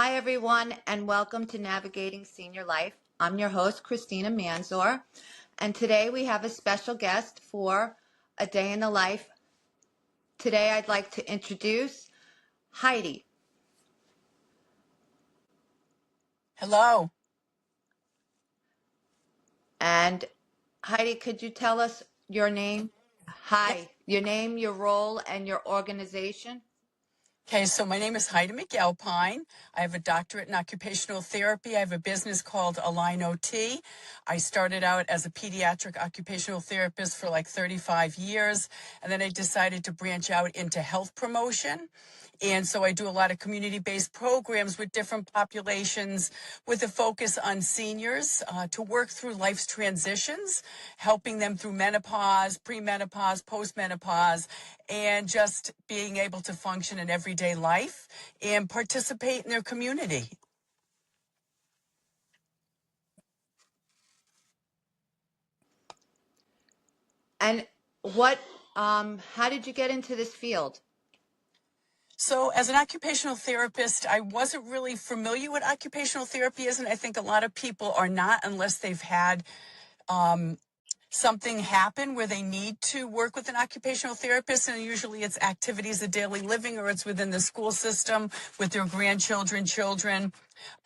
Hi, everyone, and welcome to Navigating Senior Life. I'm your host, Christina Manzor, and today we have a special guest for A Day in the Life. Today, I'd like to introduce Heidi. Hello. And Heidi, could you tell us your name? Hi, your name, your role, and your organization? Okay, so my name is Heidi McAlpine. I have a doctorate in occupational therapy. I have a business called McAlpine-OT. I started out as a pediatric occupational therapist for like 35 years, and then I decided to branch out into health promotion. And so I do a lot of community-based programs with different populations with a focus on seniors to work through life's transitions, helping them through menopause, premenopause, postmenopause, and just being able to function in everyday life and participate in their community. And how did you get into this field? So as an occupational therapist, I wasn't really familiar what occupational therapy is, and I think a lot of people are not unless they've had something happen where they need to work with an occupational therapist, and usually it's activities of daily living or it's within the school system with their grandchildren, children.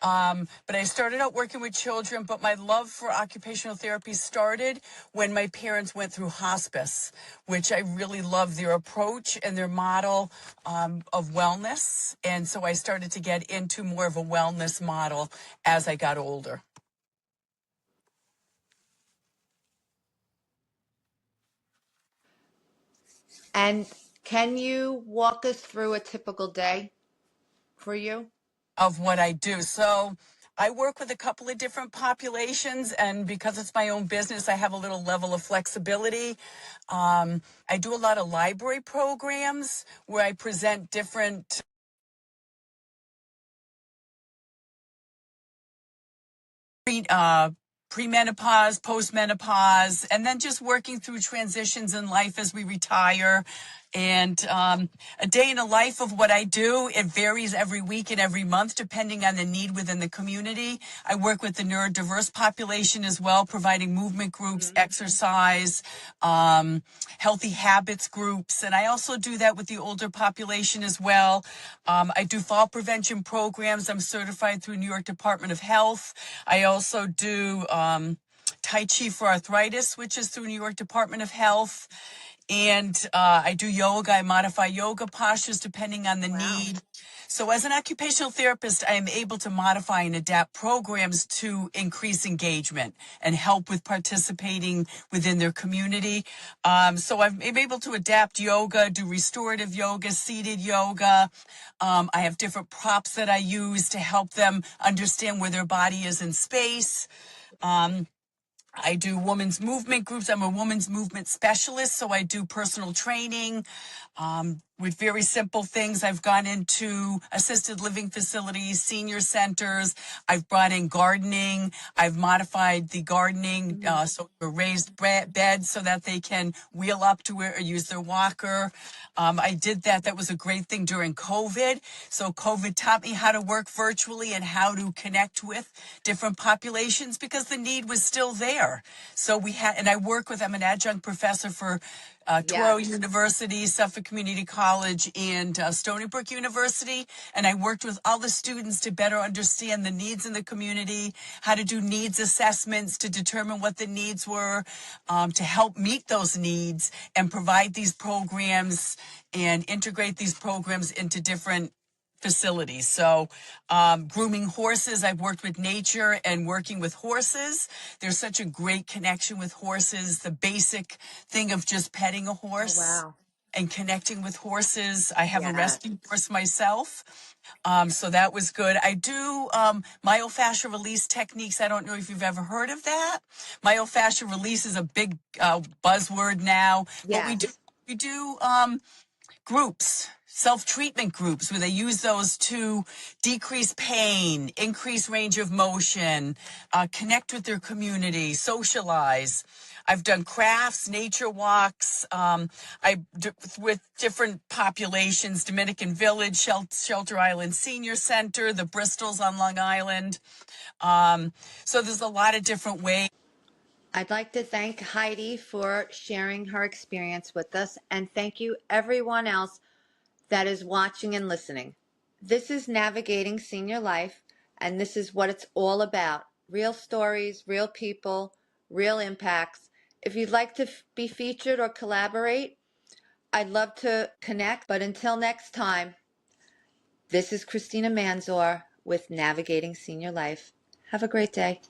But I started out working with children, but my love for occupational therapy started when my parents went through hospice, which I really love their approach and their model of wellness. And so I started to get into more of a wellness model as I got older. And can you walk us through a typical day for you? Of what I do. So I work with a couple of different populations, and because it's my own business, I have a little level of flexibility. I do a lot of library programs where I present different premenopause, postmenopause, and then just working through transitions in life as we retire. And a day in the life of what I do, it varies every week and every month depending on the need within the community. I work with the neurodiverse population as well, providing movement groups, exercise, healthy habits groups. And I also do that with the older population as well. I do fall prevention programs. I'm certified through New York Department of Health. I also do Tai Chi for arthritis, which is through New York Department of Health. And I do yoga. I modify yoga postures depending on the need. So as an occupational therapist, I am able to modify and adapt programs to increase engagement and help with participating within their community. So I'm able to adapt yoga, do restorative yoga, seated yoga. I have different props that I use to help them understand where their body is in space. I do women's movement groups. I'm a women's movement specialist, so I do personal training with very simple things. I've gone into assisted living facilities, senior centers. I've brought in gardening. I've modified the gardening so a raised beds so that they can wheel up to it or use their walker. I did that. That was a great thing during COVID. So COVID taught me how to work virtually and how to connect with different populations because the need was still there. So and I work with, I'm an adjunct professor for Touro University, Suffolk Community College, and Stony Brook University. And I worked with all the students to better understand the needs in the community, how to do needs assessments to determine what the needs were, to help meet those needs and provide these programs and integrate these programs into different facilities. So grooming horses, I've worked with nature and working with horses. There's such a great connection with horses. The basic thing of just petting a horse and connecting with horses. I have a rescue horse myself. So that was good. I do myofascia release techniques. I don't know if you've ever heard of that. Myofascia release is a big buzzword now, but we do groups. self-treatment groups where they use those to decrease pain, increase range of motion, connect with their community, socialize. I've done crafts, nature walks, with different populations, Dominican Village, Shelter Island Senior Center, the Bristols on Long Island. So there's a lot of different ways. I'd like to thank Heidi for sharing her experience with us, and thank you everyone else that is watching and listening. This is Navigating Senior Life, and this is what it's all about. Real stories, real people, real impacts. If you'd like to be featured or collaborate, I'd love to connect. But until next time, this is Christina Manzor with Navigating Senior Life. Have a great day.